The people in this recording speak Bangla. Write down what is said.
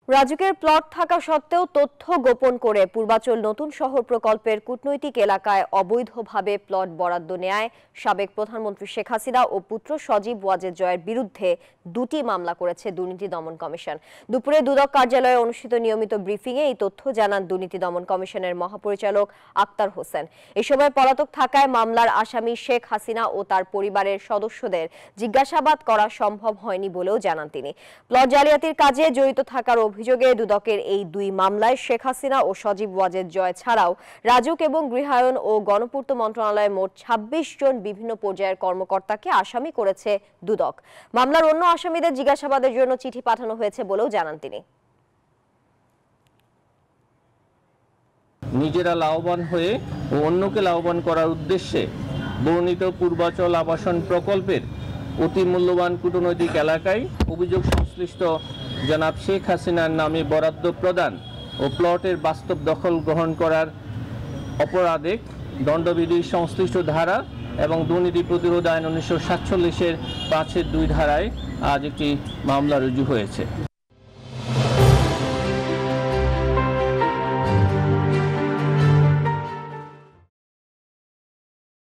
রাজুকের প্লট থাকা সত্ত্বেও তথ্য গোপন করে পূর্বাচল নতুন শহর প্রকল্পের কূটনৈতিক এলাকায় অবৈধভাবে প্লট বরাদ্দ নেয় সাবেক প্রধানমন্ত্রী শেখ হাসিনা ও পুত্র সজীব ওয়াজেদ জয়ের বিরুদ্ধে দুটি মামলা করেছে দুর্নীতি দমন কমিশন। দুপুরে দুদক কার্যালয়ে অনুষ্ঠিত নিয়মিত ব্রিফিংয়ে এই তথ্য জানান দুর্নীতি দমন কমিশনের মহাপরিচালক আক্তার হোসেন। এ সময় পলাতক থাকায় মামলার আসামি শেখ হাসিনা ও তার পরিবারের সদস্যদের জিজ্ঞাসাবাদ করা সম্ভব হয়নি বলেও জানান তিনি। প্লট জালিয়াতির কাজে জড়িত থাকার অভিযোগে দুদকের এই দুই মামলায় শেখ হাসিনা ও সজীব ওয়াজেদ জয় ছাড়াও রাজুক এবং গৃহায়ন ও গণপূর্ত মন্ত্রণালয়ের মোট ২৬ জন বিভিন্ন পর্যায়ের কর্মকর্তাকে আসামি করেছে দুদক। মামলার অন্য আসামিদের জিজ্ঞাসাবাদের জন্য চিঠি পাঠানো হয়েছে বলেও জানান তিনি। নিজেরা লাভবান হয়ে ও অন্যকে লাভবান করার উদ্দেশ্যে বর্ণিত পূর্বাচল আবাসন প্রকল্পের অতি মূল্যবান কূটনৈতিক এলাকায় অভিযোগ সংশ্লিষ্ট জনাব শেখ হাসিনার নামে বরাদ্দ প্রদান ও প্লটের বাস্তব দখল গ্রহণ করার অপরাধে দণ্ডবিধির সংশ্লিষ্ট ধারা এবং দুর্নীতি প্রতিরোধ আইন ১৯৪৭-এর ৫-২ ধারায় আজ একটি মামলা রুজু হয়েছে।